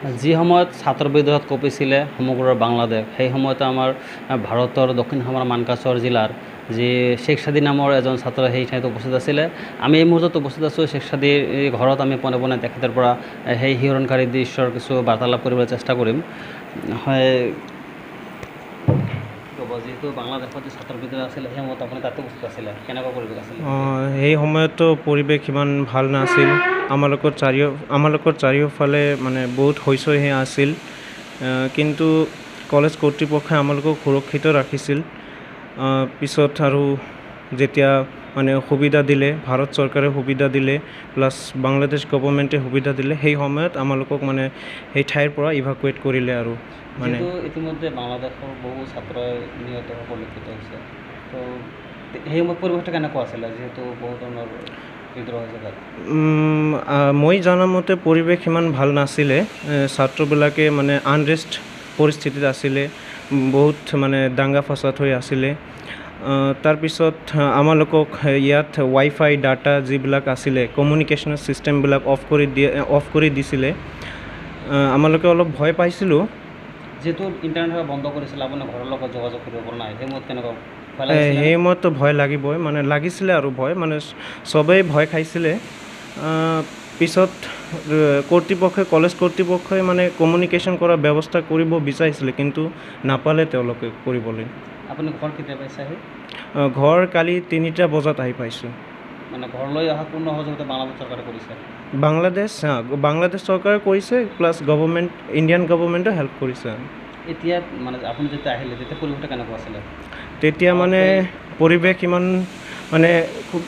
যি সময়ত ছাত্ৰ বিদ্ৰোহত কঁপিছিলে সমগ্ৰ বাংলাদেশ, সেই সময়তে আমাৰ ভাৰতৰ দক্ষিণ অসমৰ মানকাছৰ জিলাৰ যি শ্বেখ ছাদি নামৰ এজন ছাত্ৰ সেই ঠাইত উপস্থিত আছিলে। আমি এই মুহূৰ্তত উপস্থিত আছোঁ শ্বেখ ছাদিৰ ঘৰত। আমি পোনে পোনে তেখেতৰ পৰা সেই শিহৰণকাৰী দৃশ্যৰ কিছু বাৰ্তালাপ কৰিবলৈ চেষ্টা কৰিম। হয়, যিহেতু বাংলাদেশত যি ছাত্ৰ বিদ্ৰোহ আছিলে সেই সময়ত আপুনি তাতে উপস্থিত আছিলে, কেনেকুৱা পৰিৱেশ আছিলে? সেই সময়তো পৰিৱেশ ইমান ভাল নাছিল। আমালোকৰ চাৰিওফালে মানে বহুত হৈচৈহে আছিল, কিন্তু কলেজ কৰ্তৃপক্ষই আমালোকক সুৰক্ষিত ৰাখিছিল। পিছত আৰু যেতিয়া মানে সুবিধা দিলে, ভাৰত চৰকাৰে সুবিধা দিলে, প্লাছ বাংলাদেশ গভৰ্ণমেণ্টে সুবিধা দিলে, সেই সময়ত আমালোকক মানে সেই ঠাইৰ পৰা ইভাকুৱেট কৰিলে আৰু মানে ইতিমধ্যে বাংলাদেশৰ বহু ছাত্ৰই নিহত পৰিলক্ষিত হৈছে। তো সেই সময়ত পৰিৱেশটো কেনেকুৱা আছিলে, যিহেতু বহু ধৰণৰ বিদ্ৰোহ হৈছে তাত? মই জনামতে পৰিৱেশ ইমান ভাল নাছিলে। ছাত্ৰবিলাকে মানে আনৰেষ্ট পৰিস্থিতিত আছিলে, বহুত মানে দাঙ্গা ফাচাদ হৈ আছিলে। তাৰপিছত আমালোকক ইয়াত ৱাইফাই ডাটা যিবিলাক আছিলে, কমিউনিকেশ্যনৰ ছিষ্টেমবিলাক অফ কৰি দিছিলে। আমালোকে অলপ ভয় পাইছিলোঁ। যিহেতু ইণ্টাৰনেট বন্ধ কৰিছিলে, আপোনাৰ ঘৰৰ লগত যোগাযোগ কৰিব পৰা নাই, সেই সময়ত কেনেকুৱা? সেই সময়ততো ভয় লাগিবই, মানে লাগিছিলে আৰু ভয়, মানে চবেই ভয় খাইছিলে। পিছত কলেজ কৰ্তৃপক্ষই মানে কমিউনিকেশ্যন কৰাৰ ব্যৱস্থা কৰিব বিচাৰিছিলে, কিন্তু নাপালে তেওঁলোকে কৰিবলৈ। আপুনি ঘৰ কেতিয়া পাইছেহি? ঘৰ কালি 3টা বজাত আহি পাইছোঁ। মানে ঘৰলৈ অহা পূৰ্ণ সহযোগিতা বাংলাদেশ চৰকাৰে কৰিছে? বাংলাদেশ চৰকাৰে কৰিছে, প্লাছ ইণ্ডিয়ান গভৰ্ণমেণ্টে হেল্প কৰিছে। এতিয়া মানে আপুনি যেতিয়া আহিলে তেতিয়া পৰিৱেশটো কেনেকুৱা আছিলে? তেতিয়া মানে পৰিৱেশ ইমান মানে খুব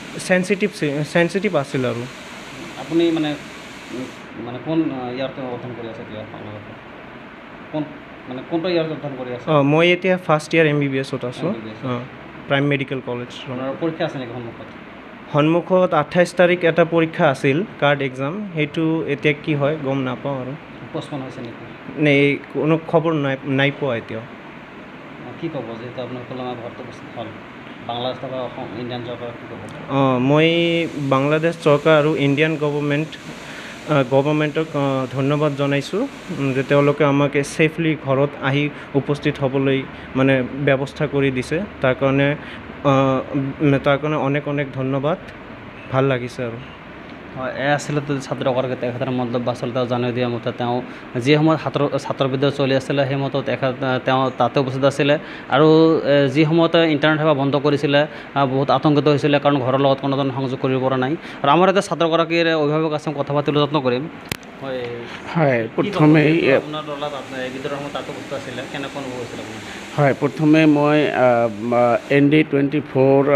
চেঞ্চিটিভ আছিল আৰু। আপুনি মানে কোন ইয়াৰত অধ্যয়ন কৰি আছে এতিয়া? কোনটো ইয়াৰত অধ্যয়ন কৰি আছে? মই এতিয়া ফাৰ্ষ্ট ইয়াৰ MBBS-ত আছোঁ, প্ৰাইম মেডিকেল কলেজ। পৰীক্ষা আছে নেকি সন্মুখত 28 তাৰিখ এটা পৰীক্ষা আছিল, কাৰ্ড এক্সাম। সেইটো এতিয়া কি হয় গম নাপাওঁ আৰু। পষ্টপন হৈছে নেকি? কোনো খবৰ নাই পোৱা এতিয়াও। কি ক'ব, যিহেতু আপোনাৰ ঘৰটো উপস্থিত হ'ল, বাংলাদেশ থকা ইণ্ডিয়ান চৰকাৰ কি ক'ব? মই বাংলাদেশ চৰকাৰ আৰু ইণ্ডিয়ান গভৰ্ণমেণ্টক ধন্যবাদ জনাইছোঁ যে তেওঁলোকে আমাক ছেফলি ঘৰত আহি উপস্থিত হ'বলৈ মানে ব্যৱস্থা কৰি দিছে। তাৰ কাৰণে অনেক ধন্যবাদ, ভাল লাগিছে আৰু। হয়, আছিলে ছাত্ৰগৰাকী তেখেতৰ মন্তব্য আচলতে জনাই দিয়া মতে তেওঁ যি সময়ত ছাত্ৰ বিদ্ৰোহ চলি আছিলে সেই সময়ত তেওঁ তাতে উপস্থিত আছিলে। আৰু যি সময়তে ইণ্টাৰনেট সেৱা বন্ধ কৰিছিলে বহুত আতংকিত হৈছিলে, কাৰণ ঘৰৰ লগত কোনো ধৰণৰ সংযোগ কৰিব পৰা নাই। আৰু আমাৰ এতিয়া ছাত্ৰগৰাকীৰ অভিভাৱক আছে, কথা পাতিবলৈ যত্ন কৰিম। হয়, প্ৰথমে হয়, প্ৰথমে মই ND24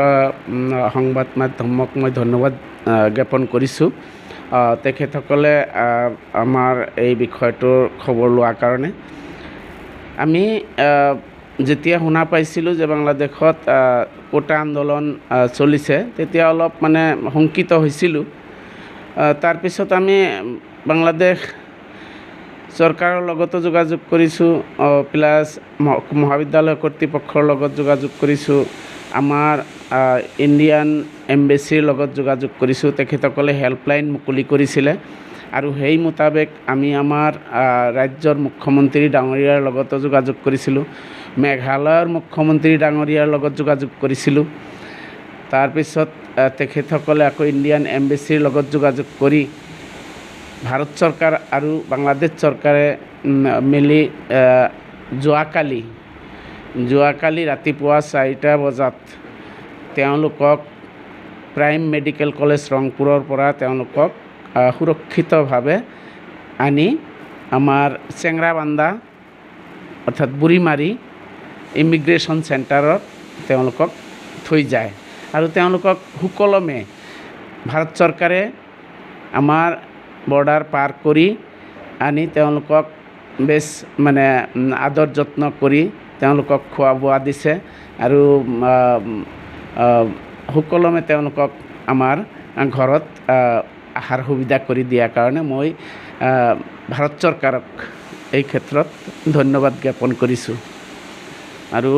সংবাদ মাধ্যমক মই ধন্যবাদ জ্ঞাপন কৰিছোঁ। তেখেতসকলে আমাৰ এই বিষয়টোৰ খবৰ লোৱাৰ কাৰণে। আমি যেতিয়া শুনা পাইছিলোঁ যে বাংলাদেশত কোটা আন্দোলন চলিছে, তেতিয়া অলপ মানে শংকিত হৈছিলোঁ। তাৰপিছত আমি বাংলাদেশ চৰকাৰৰ লগতো যোগাযোগ কৰিছোঁ, প্লাছ মহাবিদ্যালয় কৰ্তৃপক্ষৰ লগত যোগাযোগ কৰিছোঁ, আমাৰ ইণ্ডিয়ান এম্বেচিৰ লগত যোগাযোগ কৰিছোঁ। তেখেতসকলে হেল্পলাইন মুকলি কৰিছিলে, আৰু সেই মুতাবেক আমি আমাৰ ৰাজ্যৰ মুখ্যমন্ত্ৰী ডাঙৰীয়াৰ লগতো যোগাযোগ কৰিছিলোঁ, মেঘালয়ৰ মুখ্যমন্ত্ৰী ডাঙৰীয়াৰ লগত যোগাযোগ কৰিছিলোঁ। তাৰপিছত তেখেতসকলে আকৌ ইণ্ডিয়ান এম্বেচিৰ লগত যোগাযোগ কৰি ভাৰত চৰকাৰ আৰু বাংলাদেশ চৰকাৰে মিলি যোৱাকালি ৰাতিপুৱা 4টা বজাত তেওঁলোকক প্ৰাইম মেডিকেল কলেজ ৰংপুৰৰ পৰা তেওঁলোকক সুৰক্ষিতভাৱে আনি আমাৰ চেংৰাবান্ধা অৰ্থাৎ বুঢ়ীমাৰী ইমিগ্ৰেশ্যন চেণ্টাৰত তেওঁলোকক থৈ যায়। আৰু তেওঁলোকক সুকলমে ভাৰত চৰকাৰে আমাৰ বৰ্ডাৰ পাৰ কৰি আনি তেওঁলোকক বেছ মানে আদৰ যত্ন কৰি তেওঁলোকক খোৱা বোৱা দিছে, আৰু সুকলমে তেওঁলোকক আমাৰ ঘৰত আহাৰ সুবিধা কৰি দিয়াৰ কাৰণে মই ভাৰত চৰকাৰক এই ক্ষেত্ৰত ধন্যবাদ জ্ঞাপন কৰিছোঁ। আৰু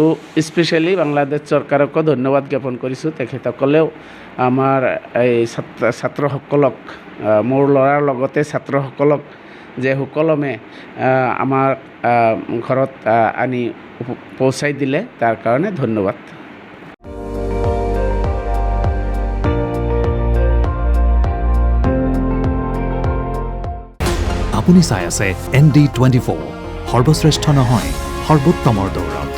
স্পেচিয়েলি বাংলাদেশ চৰকাৰকো ধন্যবাদ জ্ঞাপন কৰিছোঁ। তেখেতসকলেও আমাৰ এই ছাত্ৰসকলক, মোৰ ল'ৰাৰ লগতে ছাত্ৰসকলক যে সুকলমে আমাৰ ঘৰত আনি পৌঁছাই দিলে তাৰ কাৰণে ধন্যবাদ। আপুনি চাই আছে ND24, সৰ্বশ্ৰেষ্ঠ নহয় সৰ্বোত্তমৰ দৌৰত।